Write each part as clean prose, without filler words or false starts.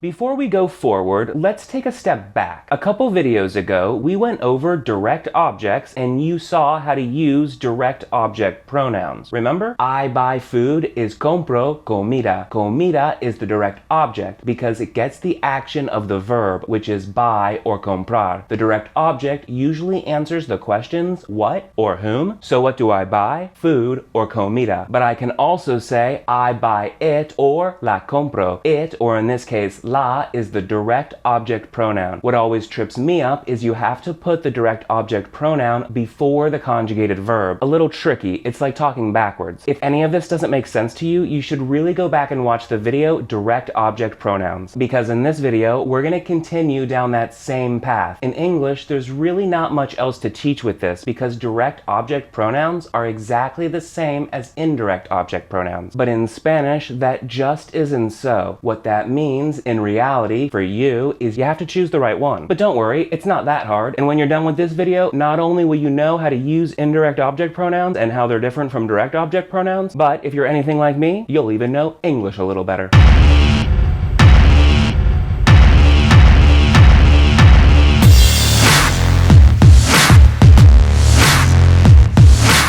Before we go forward, let's take a step back. A couple videos ago, we went over direct objects and you saw how to use direct object pronouns. Remember? I buy food is compro comida. Comida is the direct object because it gets the action of the verb, which is buy or comprar. The direct object usually answers the questions what or whom. So what do I buy? Food or comida. But I can also say I buy it or la compro. It, or in this case, la, is the direct object pronoun. What always trips me up is you have to put the direct object pronoun before the conjugated verb. A little tricky. It's like talking backwards. If any of this doesn't make sense to you, you should really go back and watch the video direct object pronouns, because in this video we're going to continue down that same path. In English, there's really not much else to teach with this because direct object pronouns are exactly the same as indirect object pronouns. But in Spanish, that just isn't so. What that means in reality for you is you have to choose the right one. But don't worry, it's not that hard. And when you're done with this video, not only will you know how to use indirect object pronouns and how they're different from direct object pronouns, but if you're anything like me, you'll even know English a little better.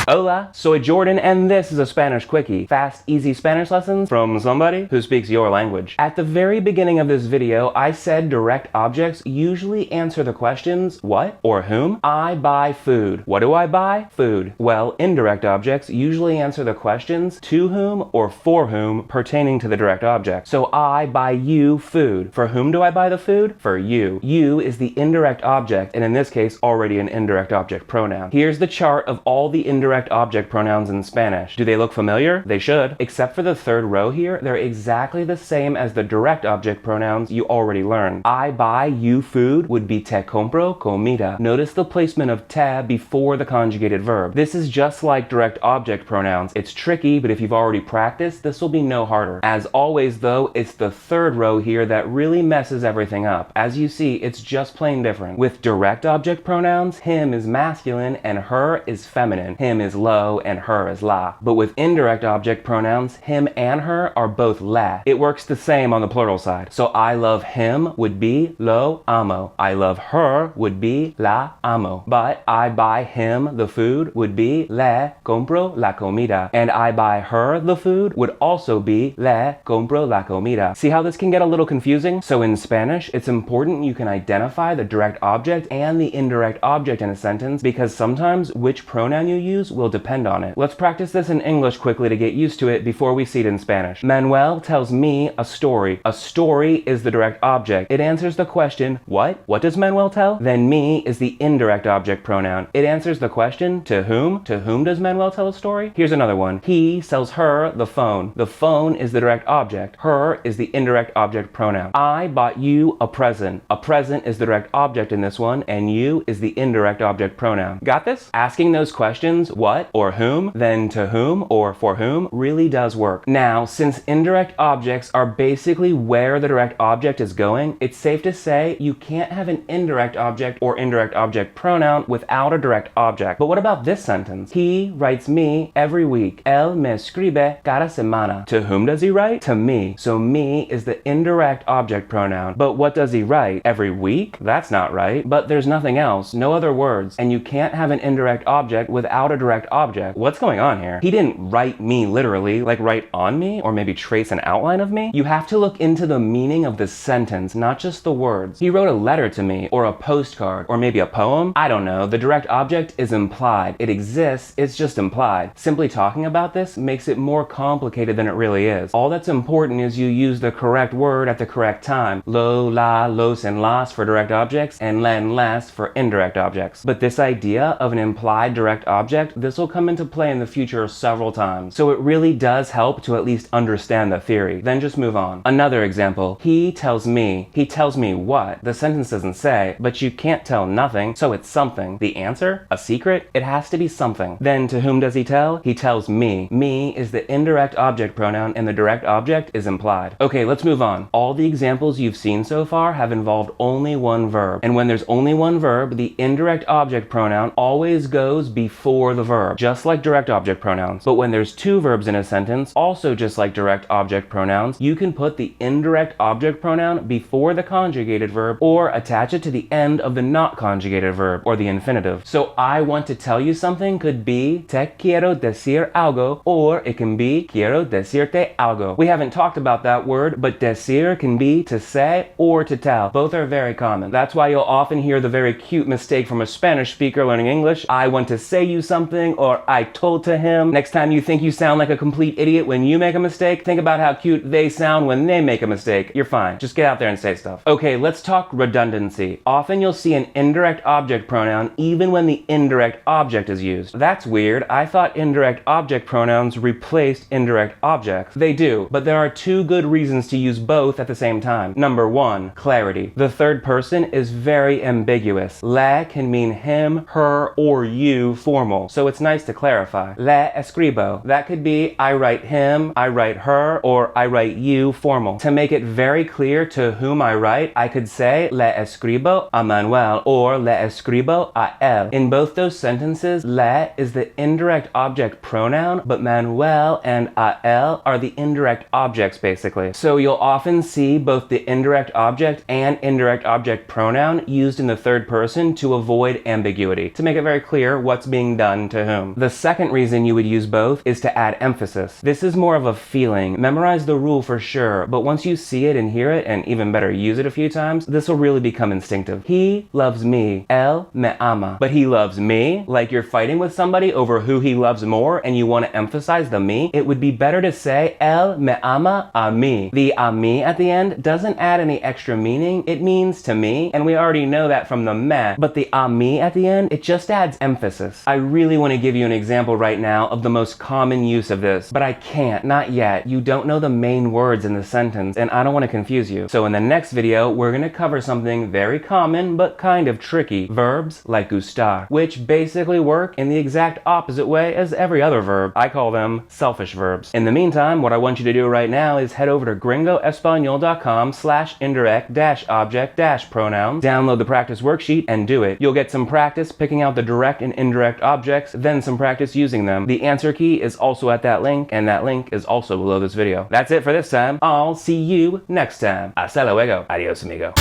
Hola, soy Jordan and this is a Spanish Quickie. Fast, easy Spanish lessons from somebody who speaks your language. At the very beginning of this video, I said direct objects usually answer the questions what or whom. I buy food. What do I buy? Food. Well, indirect objects usually answer the questions to whom or for whom pertaining to the direct object. So I buy you food. For whom do I buy the food? For you. You is the indirect object, and in this case, already an indirect object pronoun. Here's the chart of all the indirect object pronouns in Spanish. Do they look familiar? They should. Except for the third row here, they're exactly the same as the direct object pronouns you already learned. I buy you food would be te compro comida. Notice the placement of te before the conjugated verb. This is just like direct object pronouns. It's tricky, but if you've already practiced, this will be no harder. As always though, it's the third row here that really messes everything up. As you see, it's just plain different. With direct object pronouns, him is masculine and her is feminine. Him is lo and her is la. But with indirect object pronouns, him and her are both le. It works the same on the plural side. So I love him would be lo amo. I love her would be la amo. But I buy him the food would be le compro la comida. And I buy her the food would also be le compro la comida. See how this can get a little confusing? So in Spanish, it's important you can identify the direct object and the indirect object in a sentence because sometimes which pronoun you use will depend on it. Let's practice this in English quickly to get used to it before we see it in Spanish. Manuel tells me a story. A story is the direct object. It answers the question, what? What does Manuel tell? Then me is the indirect object pronoun. It answers the question, to whom? To whom does Manuel tell a story? Here's another one. He sells her the phone. The phone is the direct object. Her is the indirect object pronoun. I bought you a present. A present is the direct object in this one, and you is the indirect object pronoun. Got this? Asking those questions, what or whom, then to whom or for whom, really does work. Now, since indirect objects are basically where the direct object is going, it's safe to say you can't have an indirect object or indirect object pronoun without a direct object. But what about this sentence? He writes me every week. Él me escribe cada semana. To whom does he write? To me. So me is the indirect object pronoun. But what does he write? Every week? That's not right. But there's nothing else, no other words, and you can't have an indirect object without a direct object. What's going on here? He didn't write me literally, like write on me, or maybe trace an outline of me. You have to look into the meaning of the sentence, not just the words. He wrote a letter to me, or a postcard, or maybe a poem. I don't know. The direct object is implied. It exists, it's just implied. Simply talking about this makes it more complicated than it really is. All that's important is you use the correct word at the correct time. Lo, la, los, and las for direct objects, and len, les for indirect objects. But this idea of an implied direct object, this will come into play in the future several times. So it really does help to at least understand the theory. Then just move on. Another example. He tells me. He tells me what? The sentence doesn't say, but you can't tell nothing, so it's something. The answer? A secret? It has to be something. Then to whom does he tell? He tells me. Me is the indirect object pronoun and the direct object is implied. Okay, let's move on. All the examples you've seen so far have involved only one verb. And when there's only one verb, the indirect object pronoun always goes before the verb. verb, just like direct object pronouns. But when there's two verbs in a sentence, also just like direct object pronouns, you can put the indirect object pronoun before the conjugated verb or attach it to the end of the not conjugated verb or the infinitive. So I want to tell you something could be te quiero decir algo, or it can be quiero decirte algo. We haven't talked about that word, but decir can be to say or to tell. Both are very common. That's why you'll often hear the very cute mistake from a Spanish speaker learning English. I want to say you something, or I told to him. Next time you think you sound like a complete idiot when you make a mistake, think about how cute they sound when they make a mistake. You're fine. Just get out there and say stuff. Okay, let's talk redundancy. Often you'll see an indirect object pronoun even when the indirect object is used. That's weird. I thought indirect object pronouns replaced indirect objects. They do, but there are two good reasons to use both at the same time. Number one, clarity. The third person is very ambiguous. Le can mean him, her, or you formal, so it's nice to clarify. Le escribo. That could be I write him, I write her, or I write you formal. To make it very clear to whom I write, I could say le escribo a Manuel or le escribo a él. In both those sentences, le is the indirect object pronoun, but Manuel and a él are the indirect objects basically. So you'll often see both the indirect object and indirect object pronoun used in the third person to avoid ambiguity, to make it very clear what's being done to whom. The second reason you would use both is to add emphasis. This is more of a feeling. Memorize the rule for sure, but once you see it and hear it, and even better, use it a few times, this will really become instinctive. He loves me. Él me ama. But he loves me? Like you're fighting with somebody over who he loves more and you want to emphasize the me? It would be better to say él me ama a mí. The a mí at the end doesn't add any extra meaning. It means to me, and we already know that from the me, but the a mí at the end, it just adds emphasis. I really want to give you an example right now of the most common use of this, but I can't, not yet. You don't know the main words in the sentence, and I don't want to confuse you. So in the next video, we're going to cover something very common, but kind of tricky. Verbs like gustar, which basically work in the exact opposite way as every other verb. I call them selfish verbs. In the meantime, what I want you to do right now is head over to gringoespanol.com/indirect-object-pronoun, download the practice worksheet, and do it. You'll get some practice picking out the direct and indirect objects, then some practice using them. The answer key is also at that link, and that link is also below this video. That's it for this time. I'll see you next time. Hasta luego. Adios, amigo.